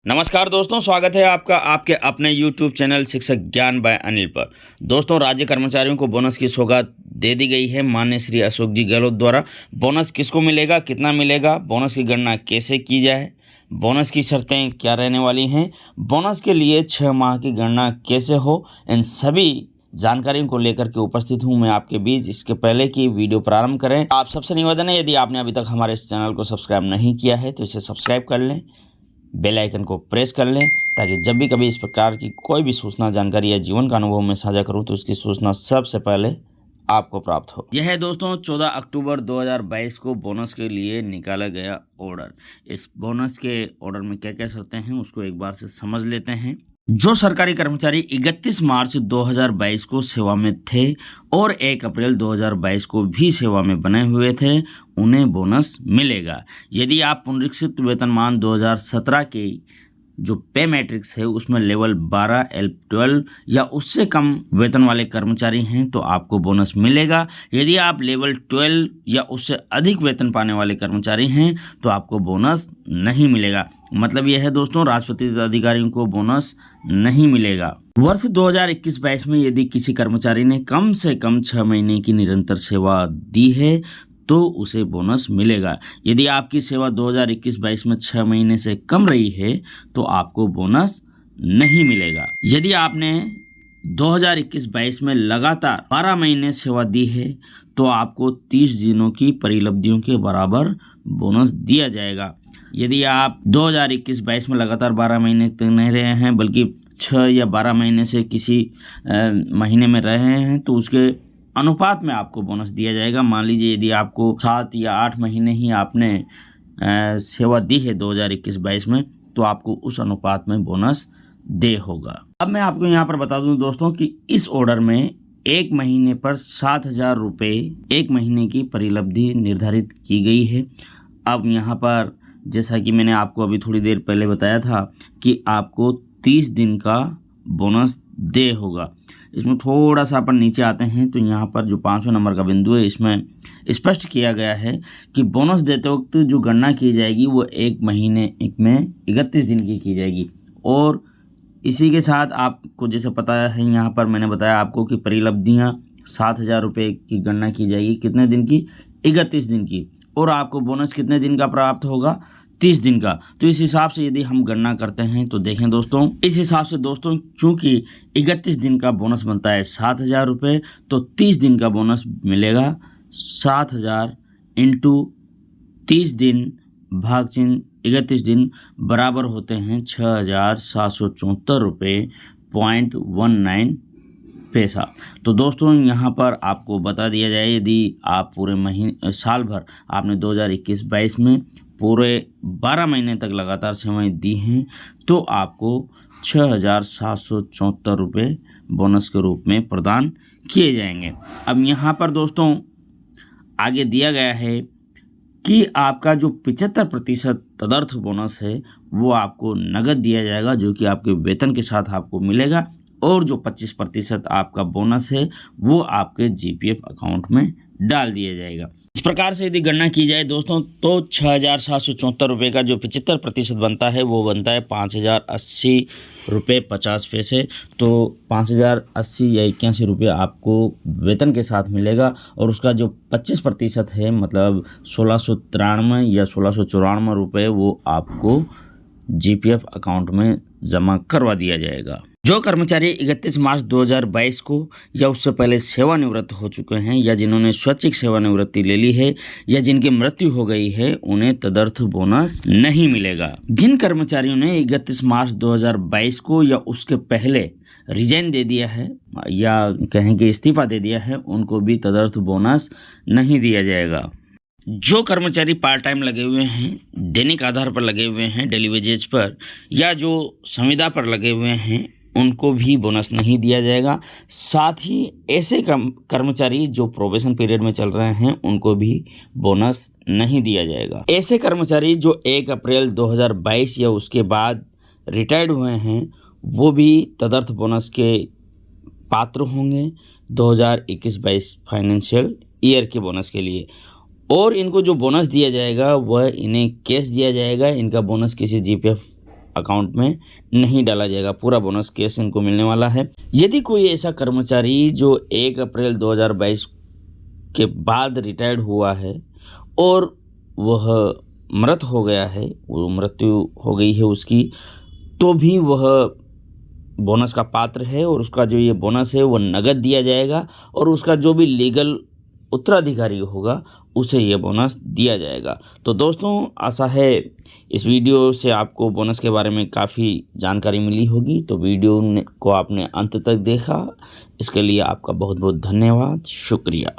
नमस्कार दोस्तों, स्वागत है आपका आपके अपने YouTube चैनल शिक्षक ज्ञान बाय अनिल पर। दोस्तों, राज्य कर्मचारियों को बोनस की सौगात दे दी गई है माननीय श्री अशोक जी गहलोत द्वारा। बोनस किसको मिलेगा, कितना मिलेगा, बोनस की गणना कैसे की जाए, बोनस की शर्तें क्या रहने वाली हैं, बोनस के लिए 6 माह की गणना कैसे हो, इन सभी जानकारियों को लेकर के उपस्थित हूं मैं आपके बीच। इसके पहले कि वीडियो प्रारंभ करें, आप सबसे निवेदन है, यदि आपने अभी तक हमारे इस चैनल को सब्सक्राइब नहीं किया है तो इसे सब्सक्राइब कर लें, बेल आइकन को प्रेस कर लें, ताकि जब भी कभी इस प्रकार की कोई भी सूचना, जानकारी या जीवन का अनुभव मैं साझा करूं तो उसकी सूचना सबसे पहले आपको प्राप्त हो। यह है दोस्तों 14 अक्टूबर 2022 को बोनस के लिए निकाला गया ऑर्डर। इस बोनस के ऑर्डर में क्या क्या शर्तें हैं उसको एक बार से समझ लेते हैं। जो सरकारी कर्मचारी 31 मार्च 2022 को सेवा में थे और 1 अप्रैल 2022 को भी सेवा में बने हुए थे, उन्हें बोनस मिलेगा। यदि आप पुनरीक्षित वेतनमान 2017 के जो पे मैट्रिक्स है उसमें लेवल 12 L12 या उससे कम वेतन वाले कर्मचारी हैं तो आपको बोनस मिलेगा। यदि आप लेवल 12 या उससे अधिक वेतन पाने वाले कर्मचारी हैं तो आपको बोनस नहीं मिलेगा। मतलब यह है दोस्तों, राजपत्रित अधिकारियों को बोनस नहीं मिलेगा। वर्ष 2021-22 में यदि किसी कर्मचारी ने कम से कम 6 महीने की निरंतर सेवा दी है तो उसे बोनस मिलेगा। यदि आपकी सेवा 2021-22 में 6 महीने से कम रही है तो आपको बोनस नहीं मिलेगा। यदि आपने 2021-22 में लगातार 12 महीने सेवा दी है तो आपको 30 दिनों की परिलब्धियों के बराबर बोनस दिया जाएगा। यदि आप 2021-22 में लगातार 12 महीने तक नहीं रहे हैं बल्कि 6 या 12 महीने से किसी महीने में रहे हैं तो उसके अनुपात में आपको बोनस दिया जाएगा। मान लीजिए यदि आपको 7 या 8 महीने ही आपने सेवा दी है 2021-22 में तो आपको उस अनुपात में बोनस दे होगा। अब मैं आपको यहाँ पर बता दूं दोस्तों कि इस ऑर्डर में 1 महीने पर 7,000 रुपये 1 महीने की परिलब्धि निर्धारित की गई है। अब यहाँ पर जैसा कि मैंने आपको अभी थोड़ी देर पहले बताया था कि आपको 30 दिन का बोनस दे होगा। इसमें थोड़ा सा अपन नीचे आते हैं तो यहाँ पर जो 500 नंबर का बिंदु है इसमें स्पष्ट किया गया है कि बोनस देते वक्त जो गणना की जाएगी वो 1 महीने में 31 दिन की जाएगी। और इसी के साथ आपको जैसे पता है, यहाँ पर मैंने बताया आपको कि परिलब्धियाँ 7,000 रुपये की गणना की जाएगी। कितने दिन की? 31 दिन की। और आपको बोनस कितने दिन का प्राप्त होगा? 30 दिन का। तो इस हिसाब से यदि हम गणना करते हैं तो देखें दोस्तों, इस हिसाब से दोस्तों चूंकि 31 दिन का बोनस बनता है 7,000 रुपये, तो 30 दिन का बोनस मिलेगा 7,000 इंटू 30 दिन भाग चिन्ह 31 दिन बराबर होते हैं 6,774 रुपये .19 पैसा। तो दोस्तों यहाँ पर आपको बता दिया जाए, यदि आप पूरे साल भर आपने 2021-22 में पूरे 12 महीने तक लगातार सेवाएं दी हैं तो आपको 6,774 रुपये बोनस के रूप में प्रदान किए जाएंगे। अब यहाँ पर दोस्तों आगे दिया गया है कि आपका जो 75% तदर्थ बोनस है वो आपको नगद दिया जाएगा, जो कि आपके वेतन के साथ आपको मिलेगा। और जो 25% आपका बोनस है वो आपके GPF अकाउंट में डाल दिया जाएगा। इस प्रकार से यदि गणना की जाए दोस्तों तो 6,774 रुपये का जो 75% बनता है वो बनता है 5,080 रुपये 50 पैसे। तो 5,080 या 81 रुपये आपको वेतन के साथ मिलेगा और उसका जो 25% है मतलब 1,693 या 1,694 रुपये वो आपको GPF अकाउंट में जमा करवा दिया जाएगा। जो कर्मचारी 31 मार्च 2022 को या उससे पहले सेवानिवृत्त हो चुके हैं या जिन्होंने स्वैच्छिक सेवानिवृत्ति ले ली है या जिनकी मृत्यु हो गई है उन्हें तदर्थ बोनस नहीं मिलेगा। जिन कर्मचारियों ने 31 मार्च 2022 को या उसके पहले रिजाइन दे दिया है या कहें कि इस्तीफा दे दिया है उनको भी तदर्थ बोनस नहीं दिया जाएगा। जो कर्मचारी पार्ट टाइम लगे हुए हैं, दैनिक आधार पर लगे हुए हैं, डेली वेजेज पर या जो संविदा पर लगे हुए हैं उनको भी बोनस नहीं दिया जाएगा। साथ ही ऐसे कर्मचारी जो प्रोबेशन पीरियड में चल रहे हैं उनको भी बोनस नहीं दिया जाएगा। ऐसे कर्मचारी जो 1 अप्रैल 2022 या उसके बाद रिटायर्ड हुए हैं वो भी तदर्थ बोनस के पात्र होंगे 2021-22 फाइनेंशियल ईयर के बोनस के लिए। और इनको जो बोनस दिया जाएगा वह इन्हें कैश दिया जाएगा। इनका बोनस किसी GPF अकाउंट में नहीं डाला जाएगा, पूरा बोनस कैश इनको मिलने वाला है। यदि कोई ऐसा कर्मचारी जो 1 अप्रैल 2022 के बाद रिटायर्ड हुआ है और वह मृत हो गया है, वो मृत्यु हो गई है उसकी, तो भी वह बोनस का पात्र है और उसका जो ये बोनस है वो नगद दिया जाएगा और उसका जो भी लीगल उत्तराधिकारी होगा उसे ये बोनस दिया जाएगा। तो दोस्तों, आशा है इस वीडियो से आपको बोनस के बारे में काफ़ी जानकारी मिली होगी। तो वीडियो को आपने अंत तक देखा, इसके लिए आपका बहुत बहुत धन्यवाद, शुक्रिया।